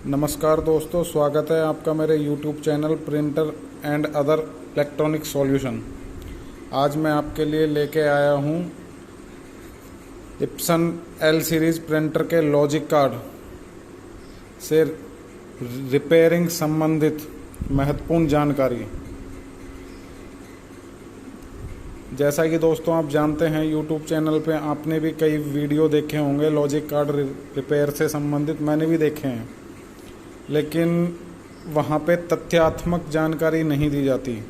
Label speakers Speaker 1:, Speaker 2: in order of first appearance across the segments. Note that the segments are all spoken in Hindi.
Speaker 1: नमस्कार दोस्तों, स्वागत है आपका मेरे YouTube channel printer and other electronic solution. आज मैं आपके लिए लेके आया हूँ इप्सन एल सीरीज़ प्रिंटर के लॉजिक कार्ड से रिपेयरिंग संबंधित महत्वपूर्ण जानकारी। जैसा कि दोस्तों आप जानते हैं, YouTube चैनल पे आपने भी कई वीडियो देखे होंगे लॉजिक कार्ड रिपेयर से संबंधित, मैंने भी देखे हैं, लेकिन वहाँ पे तथ्यात्मक जानकारी नहीं दी जाती।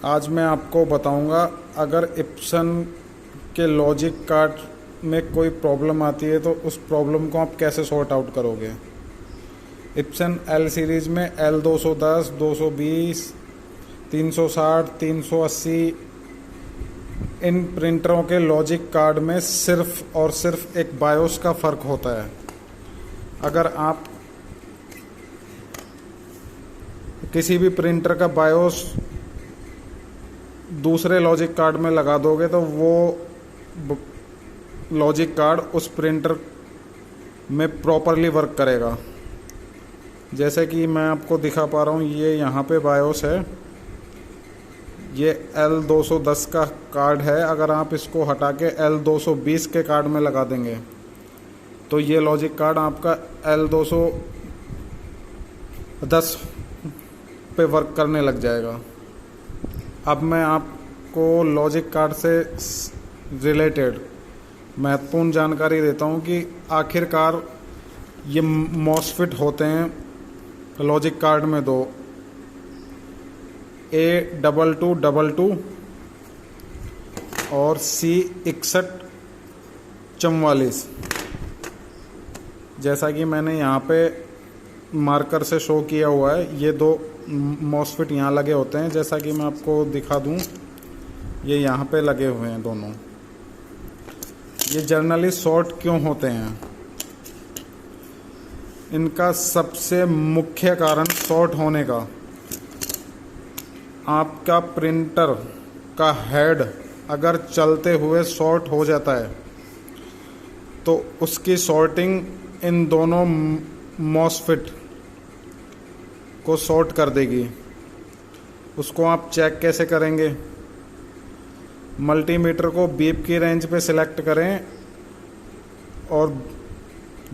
Speaker 1: आज मैं आपको बताऊंगा, अगर इप्सन के लॉजिक कार्ड में कोई प्रॉब्लम आती है तो उस प्रॉब्लम को आप कैसे सॉर्ट आउट करोगे। इप्सन एल सीरीज़ में L210, 220, 360, 380 इन प्रिंटरों के लॉजिक कार्ड में सिर्फ और सिर्फ एक बायोस का फ़र्क होता है। अगर आप किसी भी प्रिंटर का बायोस दूसरे लॉजिक कार्ड में लगा दोगे तो वो लॉजिक कार्ड उस प्रिंटर में प्रॉपरली वर्क करेगा। जैसे कि मैं आपको दिखा पा रहा हूँ, ये यहाँ पे बायोस है, ये L210 का कार्ड है। अगर आप इसको हटा के L220 के कार्ड में लगा देंगे तो ये लॉजिक कार्ड आपका L210 पे वर्क करने लग जाएगा। अब मैं आपको लॉजिक कार्ड से रिलेटेड महत्वपूर्ण जानकारी देता हूँ कि आखिरकार ये मॉसफेट होते हैं लॉजिक कार्ड में दो, A2222 और C6144। जैसा कि मैंने यहाँ पे मार्कर से शो किया हुआ है, ये दो मॉसफेट यहाँ लगे होते हैं। जैसा कि मैं आपको दिखा दूँ, ये यहाँ पे लगे हुए हैं दोनों। ये जनरली शॉर्ट क्यों होते हैं? इनका सबसे मुख्य कारण शॉर्ट होने का, आपका प्रिंटर का हेड अगर चलते हुए शॉर्ट हो जाता है तो उसकी शॉर्टिंग इन दोनों मॉसफेट को शॉर्ट कर देगी। उसको आप चेक कैसे करेंगे? मल्टीमीटर को बीप की रेंज पे सिलेक्ट करें और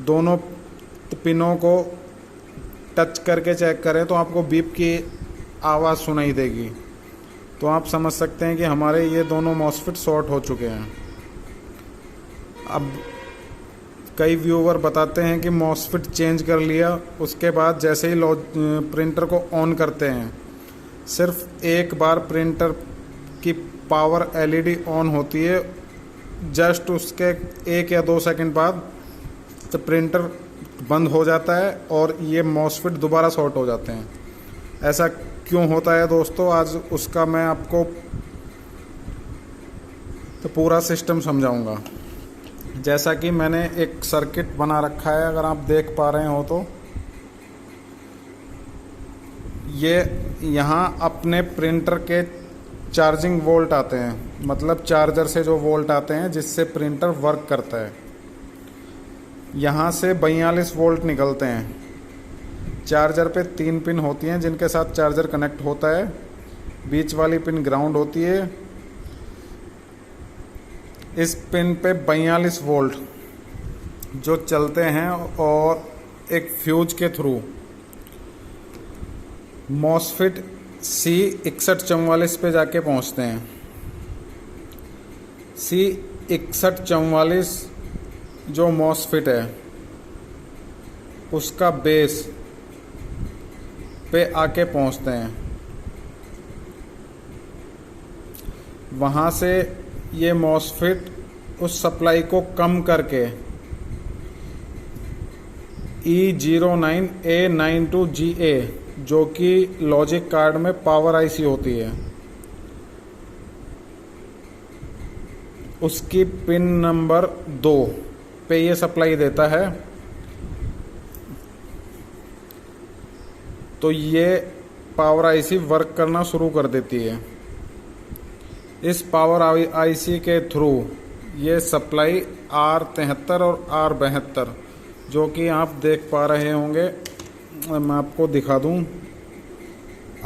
Speaker 1: दोनों पिनों को टच करके चेक करें तो आपको बीप की आवाज़ सुनाई देगी। तो आप समझ सकते हैं कि हमारे ये दोनों मॉसफेट शॉर्ट हो चुके हैं। अब कई व्यूअर बताते हैं कि मॉसफेट चेंज कर लिया, उसके बाद जैसे ही प्रिंटर को ऑन करते हैं, सिर्फ एक बार प्रिंटर की पावर LED ऑन होती है, जस्ट उसके 1 या 2 सेकंड बाद तो प्रिंटर बंद हो जाता है और ये मॉसफेट दोबारा शॉर्ट हो जाते हैं। ऐसा क्यों होता है दोस्तों, आज उसका मैं आपको तो पूरा सिस्टम समझाऊंगा। जैसा कि मैंने एक सर्किट बना रखा है, अगर आप देख पा रहे हो तो ये यहाँ अपने प्रिंटर के चार्जिंग वोल्ट आते हैं, मतलब चार्जर से जो वोल्ट आते हैं जिससे प्रिंटर वर्क करता है। यहाँ से 42 वोल्ट निकलते हैं। चार्जर पे 3 पिन होती हैं जिनके साथ चार्जर कनेक्ट होता है। बीच वाली पिन ग्राउंड होती है। इस पिन पे 42 वोल्ट जो चलते हैं और एक फ्यूज के थ्रू मॉसफेट C6144 पे जाके पहुंचते हैं। C6144 जो मॉसफेट है उसका बेस पे आके पहुंचते हैं। वहाँ से ये मॉसफेट उस सप्लाई को कम करके E09A92GA जो कि लॉजिक कार्ड में पावर IC होती है, उसकी पिन नंबर 2 पे ये सप्लाई देता है। तो ये पावर IC वर्क करना शुरू कर देती है। इस पावर IC के थ्रू ये सप्लाई R73 और R72 जो कि आप देख पा रहे होंगे, मैं आपको दिखा दूं,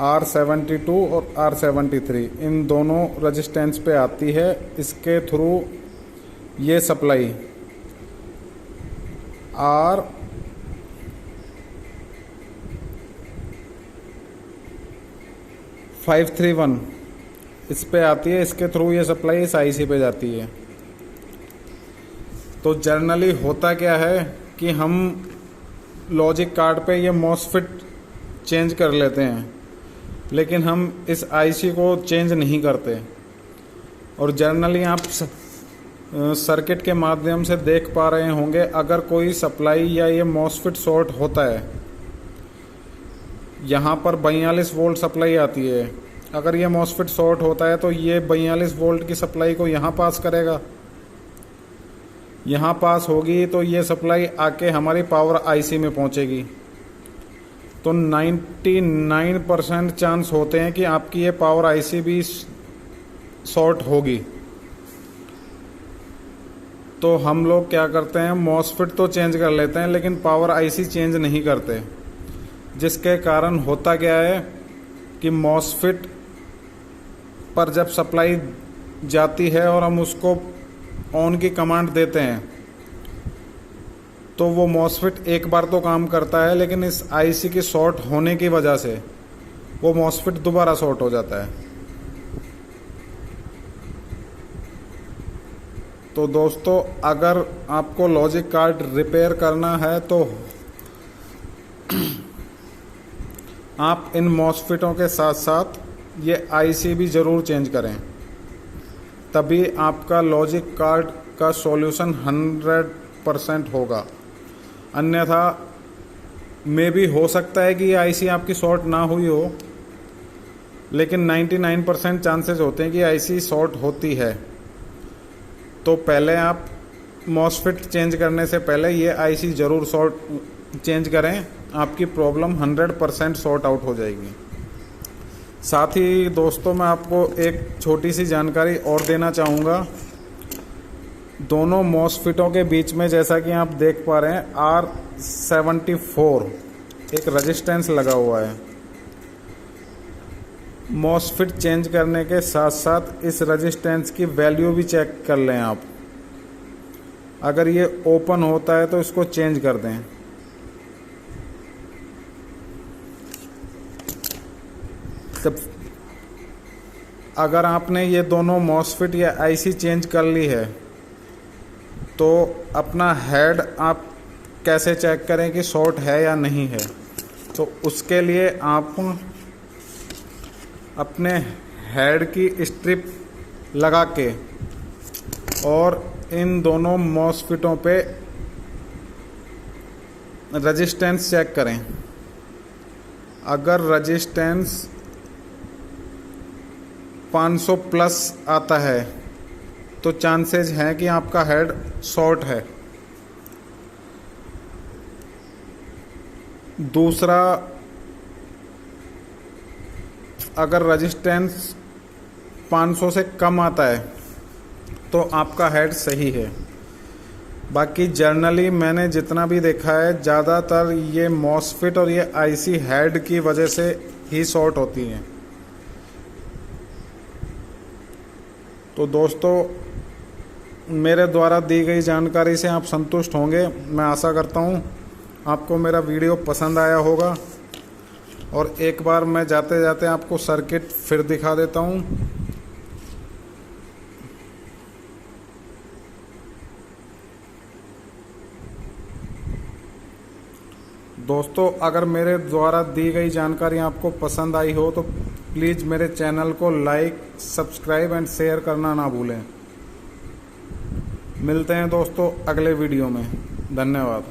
Speaker 1: R72 और R73 इन दोनों रेजिस्टेंस पे आती है। इसके थ्रू ये सप्लाई R531 इस पे आती है। इसके थ्रू ये सप्लाई इस आईसी पे जाती है। तो जनरली होता क्या है कि हम लॉजिक कार्ड पे ये मॉसफेट चेंज कर लेते हैं, लेकिन हम इस आईसी को चेंज नहीं करते। और जनरली आप सर्किट के माध्यम से देख पा रहे होंगे, अगर कोई सप्लाई या ये मॉसफेट शॉर्ट होता है, यहाँ पर 42 वोल्ट सप्लाई आती है। अगर ये मॉसफेट शॉर्ट होता है तो ये 42 वोल्ट की सप्लाई को यहाँ पास करेगा, यहाँ पास होगी तो ये सप्लाई आके हमारी पावर आईसी में पहुँचेगी। तो 99% चांस होते हैं कि आपकी ये पावर आईसी भी शॉर्ट होगी। तो हम लोग क्या करते हैं, मॉसफेट तो चेंज कर लेते हैं लेकिन पावर आईसी चेंज नहीं करते, जिसके कारण होता क्या है कि मॉसफेट पर जब सप्लाई जाती है और हम उसको ऑन की कमांड देते हैं तो वो मॉसफेट एक बार तो काम करता है, लेकिन इस आईसी के शॉर्ट होने की वजह से वो मॉसफेट दोबारा शॉर्ट हो जाता है। तो दोस्तों, अगर आपको लॉजिक कार्ड रिपेयर करना है तो आप इन मॉसफेटों के साथ साथ ये आईसी भी ज़रूर चेंज करें, तभी आपका लॉजिक कार्ड का सॉल्यूशन 100% होगा। अन्यथा में भी हो सकता है कि ये आईसी आपकी शॉर्ट ना हुई हो, लेकिन 99% चांसेस होते हैं कि आईसी शॉर्ट होती है। तो पहले आप मॉसफेट चेंज करने से पहले ये आईसी ज़रूर चेंज करें, आपकी प्रॉब्लम 100% सॉर्ट आउट हो जाएगी। साथ ही दोस्तों, मैं आपको एक छोटी सी जानकारी और देना चाहूँगा। दोनों मॉसफेटों के बीच में, जैसा कि आप देख पा रहे हैं, R74 एक रेजिस्टेंस लगा हुआ है। मॉसफेट चेंज करने के साथ साथ इस रेजिस्टेंस की वैल्यू भी चेक कर लें आप। अगर ये ओपन होता है तो इसको चेंज कर दें। तब अगर आपने ये दोनों मॉसफेट या आईसी चेंज कर ली है तो अपना हेड आप कैसे चेक करें कि शॉर्ट है या नहीं है। तो उसके लिए आप अपने हेड की स्ट्रिप लगा के और इन दोनों मॉसफेटों पे रेजिस्टेंस चेक करें। अगर रेजिस्टेंस 500 प्लस आता है तो चांसेस हैं कि आपका हेड शॉर्ट है। दूसरा, अगर रेजिस्टेंस 500 से कम आता है तो आपका हेड सही है। बाकी जर्नली मैंने जितना भी देखा है, ज़्यादातर ये मॉसफेट और ये आईसी हेड की वजह से ही शॉर्ट होती हैं। तो दोस्तों, मेरे द्वारा दी गई जानकारी से आप संतुष्ट होंगे। मैं आशा करता हूँ आपको मेरा वीडियो पसंद आया होगा। और एक बार मैं जाते जाते आपको सर्किट फिर दिखा देता हूँ। दोस्तों, अगर मेरे द्वारा दी गई जानकारी आपको पसंद आई हो तो प्लीज़ मेरे चैनल को लाइक, सब्सक्राइब एंड शेयर करना ना भूलें। मिलते हैं दोस्तों अगले वीडियो में। धन्यवाद।